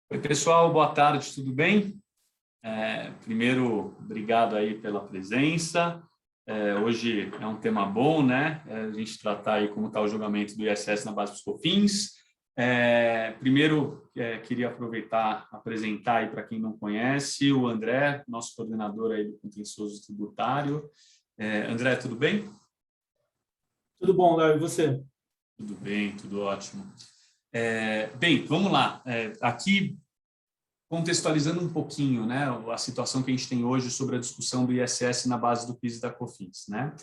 Oi, pessoal, boa tarde, tudo bem? Primeiro, obrigado aí pela presença. Hoje é um tema bom, né? A gente tratar aí como está o julgamento do ISS na base dos COFINS. Primeiro, queria aproveitar, apresentar aí para quem não conhece, o André, nosso coordenador aí do contencioso tributário. André, tudo bem? Tudo bom, Léo, e você? Tudo bem, tudo ótimo. Bem, vamos lá. Aqui, contextualizando um pouquinho, né, a situação que a gente tem hoje sobre a discussão do ISS na base do PIS e da COFINS, né?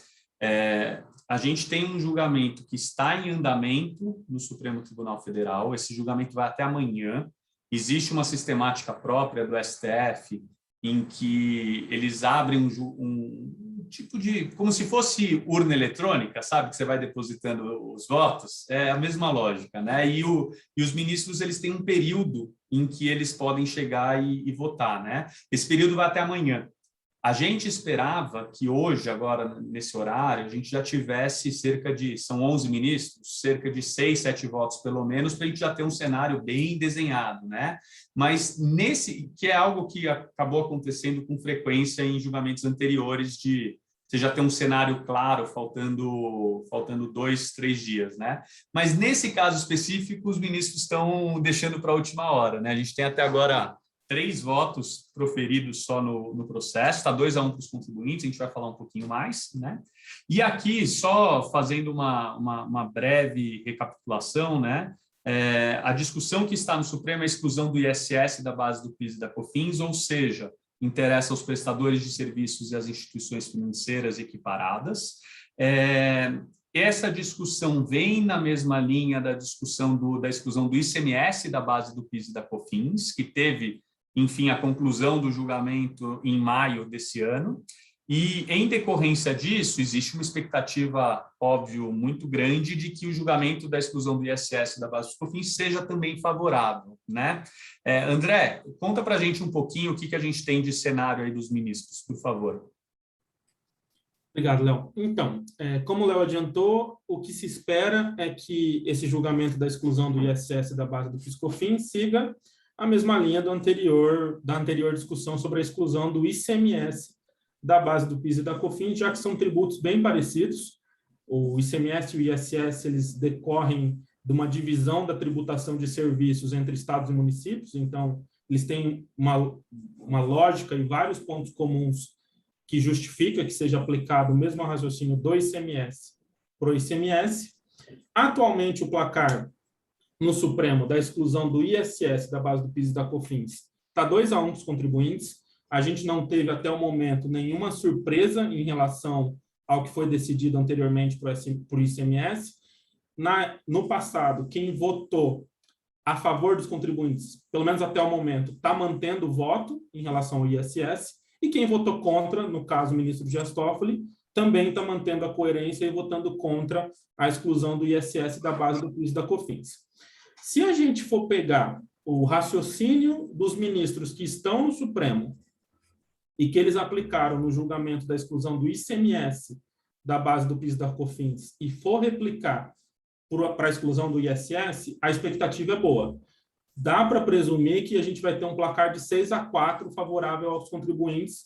A gente tem um julgamento que está em andamento no Supremo Tribunal Federal. Esse julgamento vai até amanhã. Existe uma sistemática própria do STF em que eles abrem um tipo de, como se fosse urna eletrônica, sabe, que você vai depositando os votos. É a mesma lógica, né? E os ministros, eles têm um período em que eles podem chegar e votar, né? Esse período vai até amanhã. A gente esperava que hoje, agora, nesse horário, a gente já tivesse são 11 ministros, cerca de 6, 7 votos, pelo menos, para a gente já ter um cenário bem desenhado, né? Mas que é algo que acabou acontecendo com frequência em julgamentos anteriores você já tem um cenário claro, faltando 2, 3 dias, né? Mas nesse caso específico, os ministros estão deixando para a última hora, né? A gente tem até agora 3 votos proferidos só no processo, está 2-1 para os contribuintes, a gente vai falar um pouquinho mais, né? E aqui, só fazendo uma breve recapitulação, né? A discussão que está no Supremo é a exclusão do ISS da base do PIS e da COFINS, ou seja, interessa aos prestadores de serviços e às instituições financeiras equiparadas. Essa discussão vem na mesma linha da discussão da exclusão do ICMS da base do PIS e da COFINS, que teve, enfim, a conclusão do julgamento em maio desse ano. E, em decorrência disso, existe uma expectativa, óbvio, muito grande de que o julgamento da exclusão do ISS da base dos COFINS seja também favorável, né? André, conta para a gente um pouquinho o que a gente tem de cenário aí dos ministros, por favor. Obrigado, Léo. Então, como o Léo adiantou, o que se espera é que esse julgamento da exclusão do ISS da base do PIS/COFINS siga a mesma linha da anterior discussão sobre a exclusão do ICMS da base do PIS e da COFINS, já que são tributos bem parecidos. O ICMS e o ISS, eles decorrem de uma divisão da tributação de serviços entre estados e municípios, então eles têm uma lógica e vários pontos comuns que justifica que seja aplicado o mesmo raciocínio do ICMS para o ICMS. Atualmente, o placar no Supremo da exclusão do ISS da base do PIS e da COFINS está 2-1 para os contribuintes. A gente não teve até o momento nenhuma surpresa em relação ao que foi decidido anteriormente por ICMS. No passado, quem votou a favor dos contribuintes, pelo menos até o momento, está mantendo o voto em relação ao ISS, e quem votou contra, no caso o ministro Dias Toffoli, também está mantendo a coerência e votando contra a exclusão do ISS da base do PIS e da COFINS. Se a gente for pegar o raciocínio dos ministros que estão no Supremo e que eles aplicaram no julgamento da exclusão do ICMS da base do PIS e da COFINS e for replicar para a exclusão do ISS, a expectativa é boa. Dá para presumir que a gente vai ter um placar de 6-4 favorável aos contribuintes,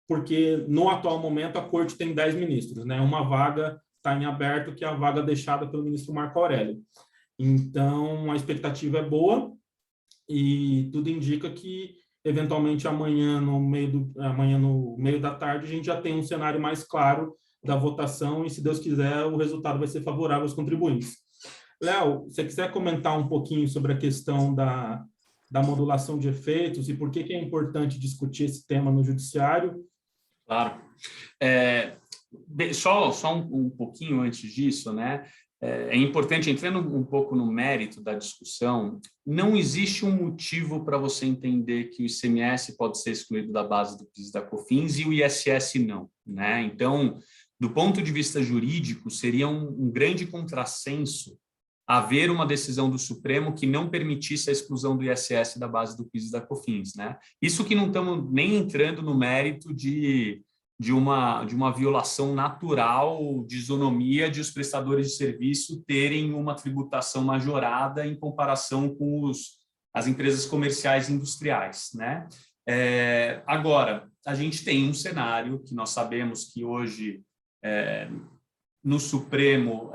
porque no atual momento a Corte tem 10 ministros, né? Uma vaga está em aberto, que é a vaga deixada pelo ministro Marco Aurélio. Então, a expectativa é boa e tudo indica que, eventualmente, amanhã no meio da tarde, a gente já tem um cenário mais claro da votação e, se Deus quiser, o resultado vai ser favorável aos contribuintes. Léo, se você quiser comentar um pouquinho sobre a questão da modulação de efeitos e por que é importante discutir esse tema no judiciário? Claro. Só um pouquinho antes disso, né? É importante, entrando um pouco no mérito da discussão, não existe um motivo para você entender que o ICMS pode ser excluído da base do PIS e da COFINS e o ISS não, né? Então, do ponto de vista jurídico, seria um grande contrassenso haver uma decisão do Supremo que não permitisse a exclusão do ISS da base do PIS e da COFINS, né? Isso que não estamos nem entrando no mérito de uma violação natural de isonomia de os prestadores de serviço terem uma tributação majorada em comparação com as empresas comerciais e industriais, né? Agora, a gente tem um cenário que nós sabemos que hoje, no Supremo,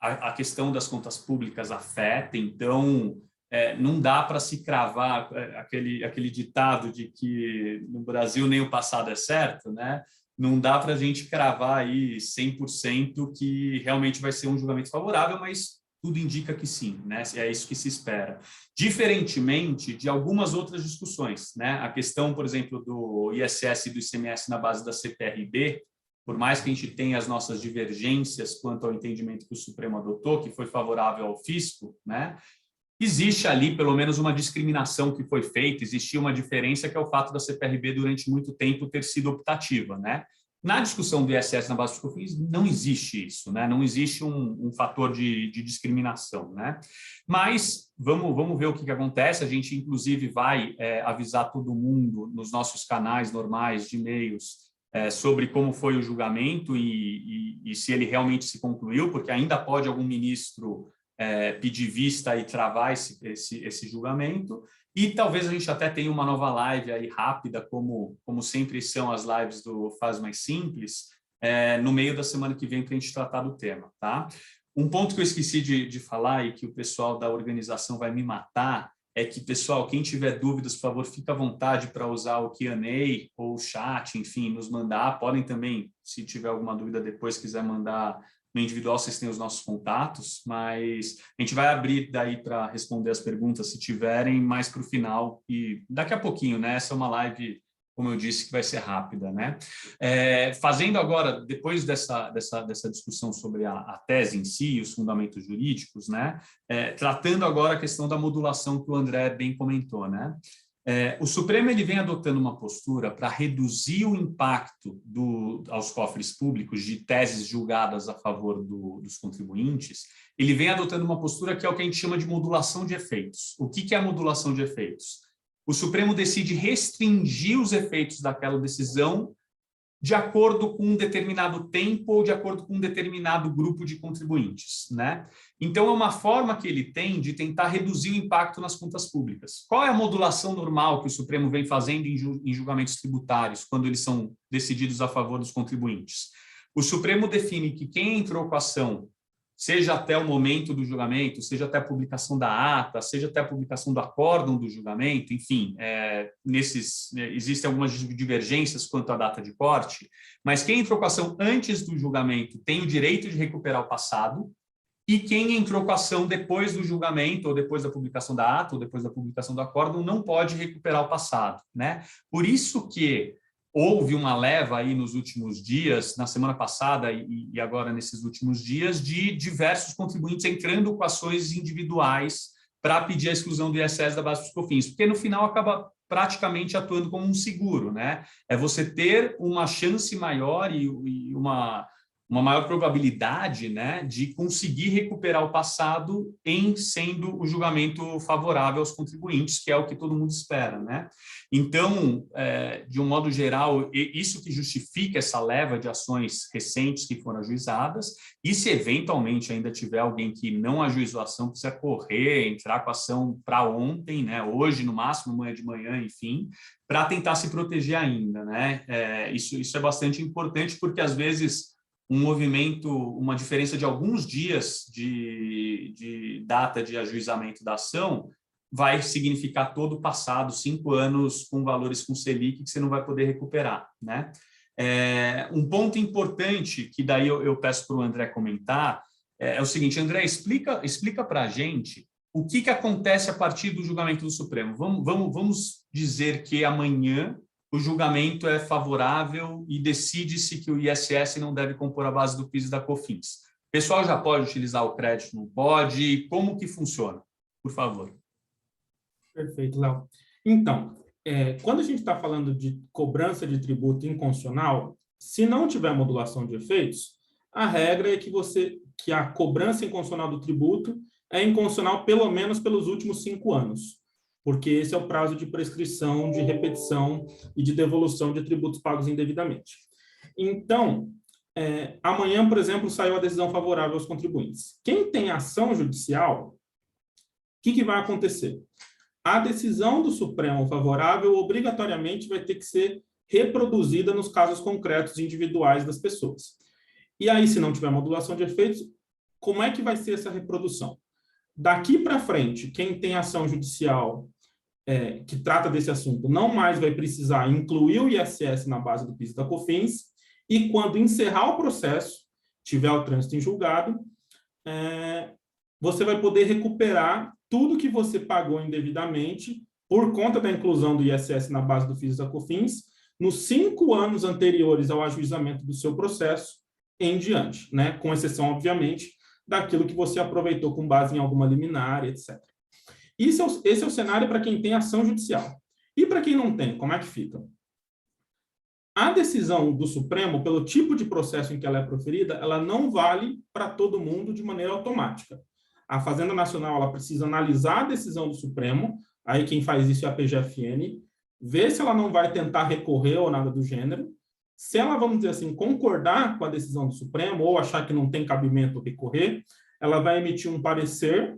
a questão das contas públicas afeta, então não dá para se cravar aquele ditado de que no Brasil nem o passado é certo, né? Não dá para a gente cravar aí 100% que realmente vai ser um julgamento favorável, mas tudo indica que sim, né? É isso que se espera. Diferentemente de algumas outras discussões, né? A questão, por exemplo, do ISS e do ICMS na base da CPRB, por mais que a gente tenha as nossas divergências quanto ao entendimento que o Supremo adotou, que foi favorável ao fisco, né? Existe ali, pelo menos, uma discriminação que foi feita, existia uma diferença, que é o fato da CPRB, durante muito tempo, ter sido optativa, né? Na discussão do ISS na base dos COFINS, não existe isso, né? Não existe um fator de discriminação, né? Mas vamos ver o que acontece. A gente, inclusive, vai avisar todo mundo nos nossos canais normais de e-mails sobre como foi o julgamento e se ele realmente se concluiu, porque ainda pode algum ministro pedir vista e travar esse julgamento, e talvez a gente até tenha uma nova live aí rápida, como sempre são as lives do Faz Mais Simples, no meio da semana que vem, para a gente tratar do tema, tá? Um ponto que eu esqueci de falar e que o pessoal da organização vai me matar é que, pessoal, quem tiver dúvidas, por favor, fique à vontade para usar o Q&A ou o chat, enfim, nos mandar. Podem também, se tiver alguma dúvida depois, quiser mandar no individual, vocês têm os nossos contatos, mas a gente vai abrir daí para responder as perguntas, se tiverem, mais para o final, e daqui a pouquinho, né? Essa é uma live, como eu disse, que vai ser rápida, né? Fazendo agora, depois dessa discussão sobre a tese em si e os fundamentos jurídicos, né? Tratando agora a questão da modulação que o André bem comentou, né? O Supremo ele vem adotando uma postura para reduzir o impacto aos cofres públicos de teses julgadas a favor dos contribuintes. Ele vem adotando uma postura que é o que a gente chama de modulação de efeitos. O que é a modulação de efeitos? O Supremo decide restringir os efeitos daquela decisão de acordo com um determinado tempo ou de acordo com um determinado grupo de contribuintes, né? Então, é uma forma que ele tem de tentar reduzir o impacto nas contas públicas. Qual é a modulação normal que o Supremo vem fazendo em julgamentos tributários, quando eles são decididos a favor dos contribuintes? O Supremo define que quem entrou com a ação, seja até o momento do julgamento, seja até a publicação da ata, seja até a publicação do acórdão do julgamento, enfim, existem algumas divergências quanto à data de corte, mas quem entrou com a ação antes do julgamento tem o direito de recuperar o passado, e quem entrou com a ação depois do julgamento, ou depois da publicação da ata, ou depois da publicação do acórdão, não pode recuperar o passado, né? Por isso que houve uma leva aí nos últimos dias, na semana passada e agora nesses últimos dias, de diversos contribuintes entrando com ações individuais para pedir a exclusão do ISS da base dos COFINS, porque no final acaba praticamente atuando como um seguro, né? É você ter uma chance maior e uma maior probabilidade, né, de conseguir recuperar o passado em sendo o julgamento favorável aos contribuintes, que é o que todo mundo espera, né? Então, de um modo geral, isso que justifica essa leva de ações recentes que foram ajuizadas, e se eventualmente ainda tiver alguém que não ajuizou a ação, precisa correr, entrar com a ação para ontem, né, hoje, no máximo, amanhã de manhã, enfim, para tentar se proteger ainda, né? Isso é bastante importante, porque às vezes um movimento, uma diferença de alguns dias de data de ajuizamento da ação vai significar todo o passado, 5 anos com valores com Selic que você não vai poder recuperar, né? Um ponto importante que daí eu peço para o André comentar é o seguinte: André, explica para a gente o que acontece a partir do julgamento do Supremo. Vamos dizer que amanhã o julgamento é favorável e decide-se que o ISS não deve compor a base do PIS e da COFINS. O pessoal já pode utilizar o crédito, não pode? Como que funciona? Por favor. Perfeito, Léo. Então, quando a gente está falando de cobrança de tributo inconstitucional, se não tiver modulação de efeitos, a regra é que a cobrança inconstitucional do tributo é inconstitucional pelo menos pelos últimos 5 anos, porque esse é o prazo de prescrição, de repetição e de devolução de tributos pagos indevidamente. Então, amanhã, por exemplo, saiu a decisão favorável aos contribuintes. Quem tem ação judicial, o que vai acontecer? a decisão do Supremo favorável obrigatoriamente vai ter que ser reproduzida nos casos concretos individuais das pessoas. E aí, se não tiver modulação de efeitos, como é que vai ser essa reprodução? Daqui para frente, quem tem ação judicial que trata desse assunto não mais vai precisar incluir o ISS na base do PIS e da COFINS, e quando encerrar o processo, tiver o trânsito em julgado, você vai poder recuperar tudo que você pagou indevidamente por conta da inclusão do ISS na base do PIS e da COFINS nos 5 anos anteriores ao ajuizamento do seu processo em diante, né? Com exceção, obviamente, daquilo que você aproveitou com base em alguma liminar, etc. Esse é o cenário para quem tem ação judicial. E para quem não tem, como é que fica? A decisão do Supremo, pelo tipo de processo em que ela é proferida, ela não vale para todo mundo de maneira automática. A Fazenda Nacional ela precisa analisar a decisão do Supremo, aí quem faz isso é a PGFN, ver se ela não vai tentar recorrer ou nada do gênero. Se ela, vamos dizer assim, concordar com a decisão do Supremo ou achar que não tem cabimento recorrer, ela vai emitir um parecer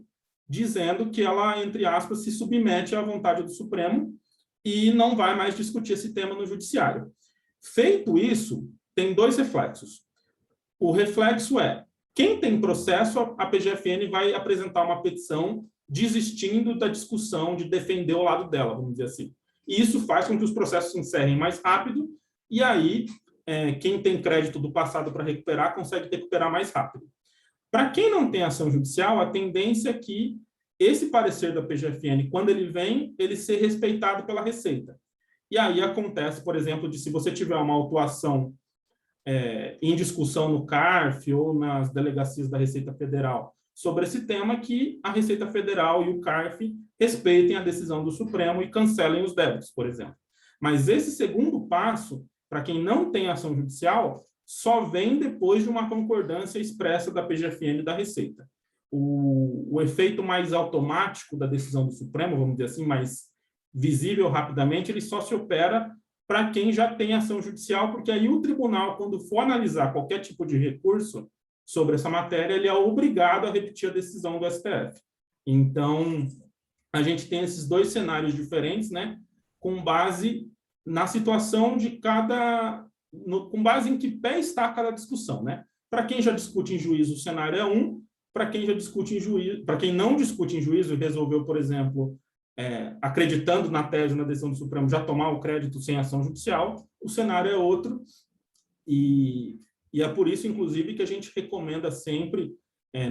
dizendo que ela, entre aspas, se submete à vontade do Supremo e não vai mais discutir esse tema no judiciário. Feito isso, tem 2 reflexos. O reflexo é, quem tem processo, a PGFN vai apresentar uma petição desistindo da discussão de defender o lado dela, vamos dizer assim. E isso faz com que os processos se encerrem mais rápido, e aí quem tem crédito do passado para recuperar, consegue recuperar mais rápido. Para quem não tem ação judicial, a tendência é que esse parecer da PGFN, quando ele vem, ele ser respeitado pela Receita. E aí acontece, por exemplo, de se você tiver uma autuação em discussão no CARF ou nas delegacias da Receita Federal sobre esse tema, que a Receita Federal e o CARF respeitem a decisão do Supremo e cancelem os débitos, por exemplo. Mas esse segundo passo, para quem não tem ação judicial, só vem depois de uma concordância expressa da PGFN e da Receita. O efeito mais automático da decisão do Supremo, vamos dizer assim, mais visível rapidamente, ele só se opera para quem já tem ação judicial, porque aí o tribunal, quando for analisar qualquer tipo de recurso sobre essa matéria, ele é obrigado a repetir a decisão do STF. Então, a gente tem esses 2 cenários diferentes, né, com base na situação de com base em que pé está cada discussão, né? Para quem já discute em juízo, o cenário é um. Para quem já discute em juízo, para quem não discute em juízo e resolveu, por exemplo, acreditando na tese, na decisão do Supremo, já tomar o crédito sem ação judicial, o cenário é outro. E é por isso, inclusive, que a gente recomenda sempre,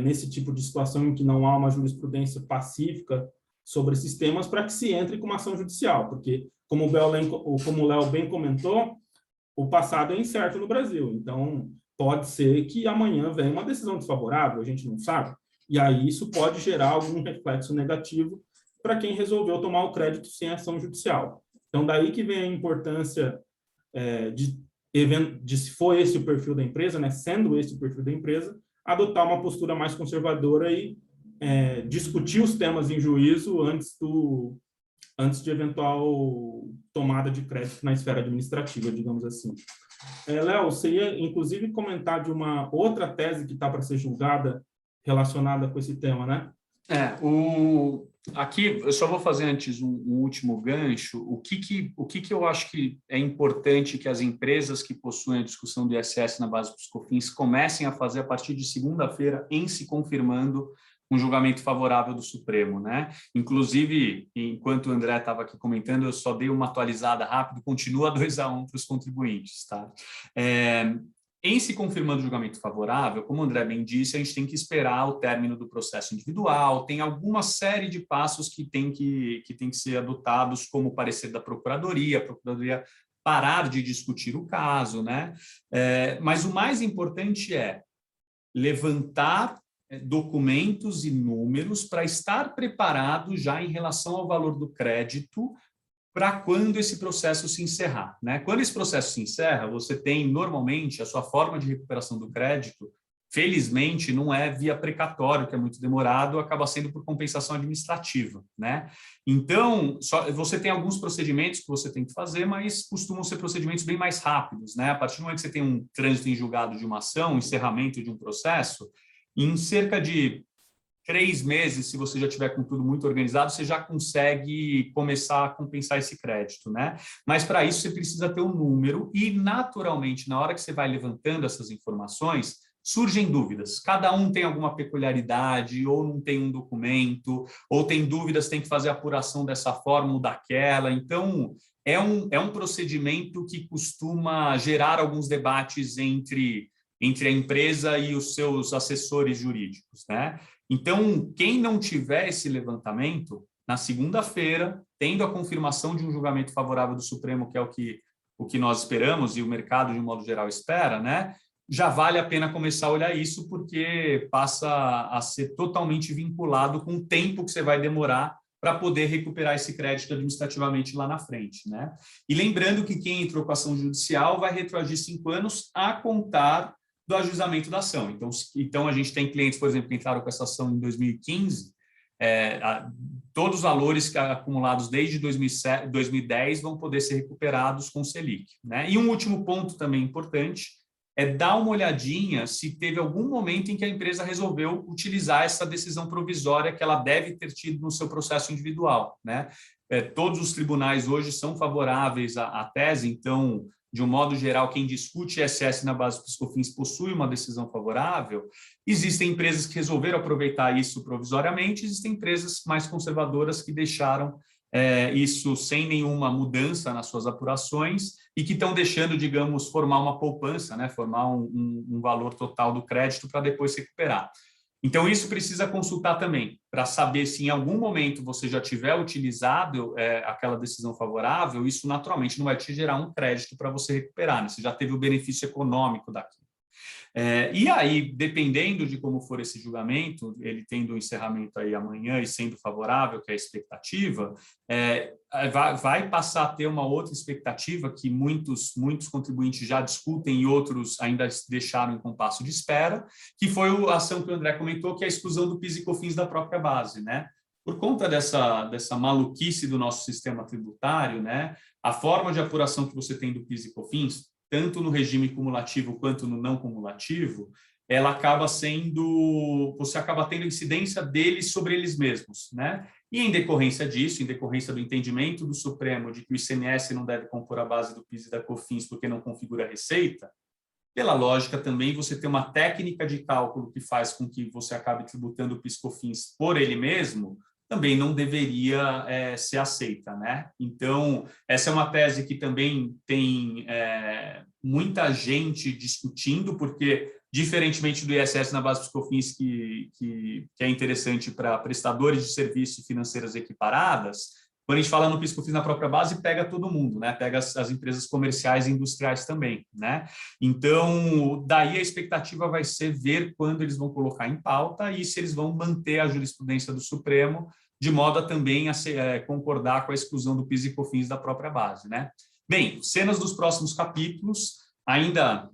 nesse tipo de situação em que não há uma jurisprudência pacífica sobre esses temas, para que se entre com uma ação judicial, porque, como o Léo bem comentou, o passado é incerto no Brasil. Então, pode ser que amanhã venha uma decisão desfavorável, a gente não sabe. E aí isso pode gerar algum reflexo negativo para quem resolveu tomar o crédito sem ação judicial. Então, daí que vem a importância de se for esse o perfil da empresa, né, sendo esse o perfil da empresa, adotar uma postura mais conservadora e discutir os temas em juízo antes de eventual tomada de crédito na esfera administrativa, digamos assim. Léo, você ia, inclusive, comentar de uma outra tese que está para ser julgada relacionada com esse tema, né? Aqui, eu só vou fazer antes um último gancho. O que eu acho que é importante que as empresas que possuem a discussão do ISS na base dos COFINS comecem a fazer a partir de segunda-feira, em se confirmando um julgamento favorável do Supremo, né? Inclusive, enquanto o André estava aqui comentando, eu só dei uma atualizada rápido, continua 2-1 para os contribuintes, tá? Em se confirmando o julgamento favorável, como o André bem disse, a gente tem que esperar o término do processo individual, tem alguma série de passos que tem que ser adotados, como o parecer da Procuradoria, a Procuradoria parar de discutir o caso, né? Mas o mais importante é levantar documentos e números para estar preparado já em relação ao valor do crédito para quando esse processo se encerrar, né? Quando esse processo se encerra, você tem, normalmente, a sua forma de recuperação do crédito, felizmente, não é via precatório, que é muito demorado, acaba sendo por compensação administrativa, né? Então, você tem alguns procedimentos que você tem que fazer, mas costumam ser procedimentos bem mais rápidos, né? A partir do momento que você tem um trânsito em julgado de uma ação, encerramento de um processo, em cerca de 3 meses, se você já tiver com tudo muito organizado, você já consegue começar a compensar esse crédito, né? Mas para isso você precisa ter um número e, naturalmente, na hora que você vai levantando essas informações, surgem dúvidas. Cada um tem alguma peculiaridade, ou não tem um documento, ou tem dúvidas, tem que fazer a apuração dessa forma ou daquela. Então, é um procedimento que costuma gerar alguns debates entre a empresa e os seus assessores jurídicos, né? Então, quem não tiver esse levantamento, na segunda-feira, tendo a confirmação de um julgamento favorável do Supremo, que é o que nós esperamos e o mercado, de um modo geral, espera, né? Já vale a pena começar a olhar isso, porque passa a ser totalmente vinculado com o tempo que você vai demorar para poder recuperar esse crédito administrativamente lá na frente, né? E lembrando que quem entrou com ação judicial vai retroagir 5 anos a contar do ajuizamento da ação. Então, a gente tem clientes, por exemplo, que entraram com essa ação em 2015, todos os valores acumulados desde 2010 vão poder ser recuperados com o Selic, né? E um último ponto também importante é dar uma olhadinha se teve algum momento em que a empresa resolveu utilizar essa decisão provisória que ela deve ter tido no seu processo individual, né? Todos os tribunais hoje são favoráveis à tese, então, de um modo geral, quem discute ISS na base do PIS/COFINS possui uma decisão favorável. Existem empresas que resolveram aproveitar isso provisoriamente, existem empresas mais conservadoras que deixaram isso sem nenhuma mudança nas suas apurações e que estão deixando, digamos, formar uma poupança, né? Formar um valor total do crédito para depois recuperar. Então, isso precisa consultar também, para saber se em algum momento você já tiver utilizado aquela decisão favorável, isso naturalmente não vai te gerar um crédito para você recuperar, né? Você já teve o benefício econômico daquilo. E aí, dependendo de como for esse julgamento, ele tendo o encerramento aí amanhã e sendo favorável, que é a expectativa, vai passar a ter uma outra expectativa que muitos contribuintes já discutem e outros ainda deixaram em compasso de espera, que foi a ação que o André comentou, que é a exclusão do PIS e COFINS da própria base, né? Por conta dessa maluquice do nosso sistema tributário, né? A forma de apuração que você tem do PIS e COFINS, tanto no regime cumulativo quanto no não cumulativo, ela acaba você acaba tendo incidência deles sobre eles mesmos, né? E em decorrência disso, em decorrência do entendimento do Supremo de que o ICMS não deve compor a base do PIS e da COFINS porque não configura a receita, pela lógica também você tem uma técnica de cálculo que faz com que você acabe tributando o PIS/COFINS por ele mesmo, também não deveria ser aceita, né? Então, essa é uma tese que também tem muita gente discutindo, porque, diferentemente do ISS na base dos COFINS, que é interessante para prestadores de serviços financeiras equiparadas, quando a gente fala no PIS/COFINS na própria base, pega todo mundo, né? Pega as empresas comerciais e industriais também, né? Então, daí a expectativa vai ser ver quando eles vão colocar em pauta e se eles vão manter a jurisprudência do Supremo de modo a também concordar com a exclusão do PIS e COFINS da própria base, né? Bem, cenas dos próximos capítulos, ainda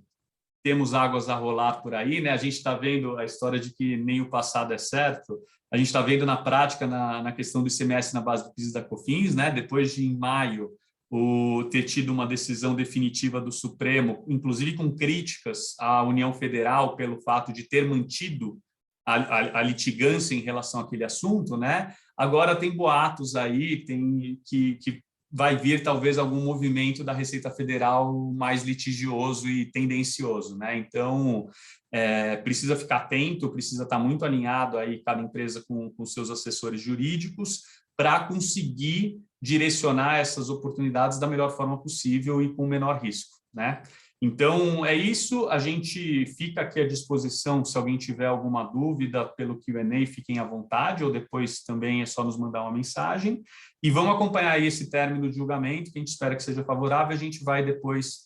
temos águas a rolar por aí, né? A gente está vendo a história de que nem o passado é certo, a gente está vendo na prática, na questão do ICMS na base do PIS e da COFINS, né? Depois de, em maio, ter tido uma decisão definitiva do Supremo, inclusive com críticas à União Federal pelo fato de ter mantido a litigância em relação àquele assunto, né? Agora tem boatos aí, que vai vir talvez algum movimento da Receita Federal mais litigioso e tendencioso, né? Então, precisa ficar atento, precisa estar muito alinhado aí cada empresa com seus assessores jurídicos para conseguir direcionar essas oportunidades da melhor forma possível e com o menor risco, né? Então, é isso. A gente fica aqui à disposição, se alguém tiver alguma dúvida pelo Q&A, fiquem à vontade, ou depois também é só nos mandar uma mensagem. E vamos acompanhar aí esse término de julgamento, que a gente espera que seja favorável. A gente vai depois,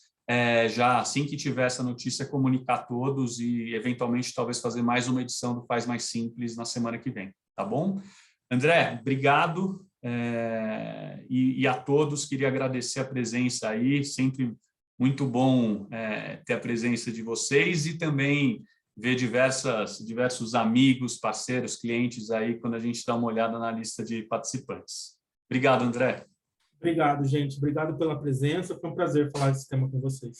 já assim que tiver essa notícia, comunicar a todos e, eventualmente, talvez fazer mais uma edição do Faz Mais Simples na semana que vem, tá bom? André, obrigado. E a todos, queria agradecer a presença aí, sempre muito bom ter a presença de vocês e também ver diversos amigos, parceiros, clientes aí quando a gente dá uma olhada na lista de participantes. Obrigado, André. Obrigado, gente. Obrigado pela presença. Foi um prazer falar desse tema com vocês.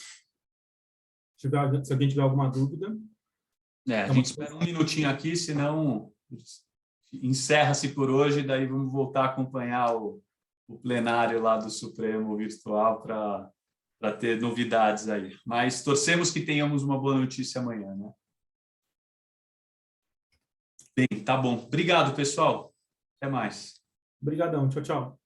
Se alguém tiver alguma dúvida... A gente espera um minutinho aqui, senão encerra-se por hoje, daí vamos voltar a acompanhar o plenário lá do Supremo virtual para ter novidades aí. Mas torcemos que tenhamos uma boa notícia amanhã, né? Bem, tá bom. Obrigado, pessoal. Até mais. Obrigadão. Tchau, tchau.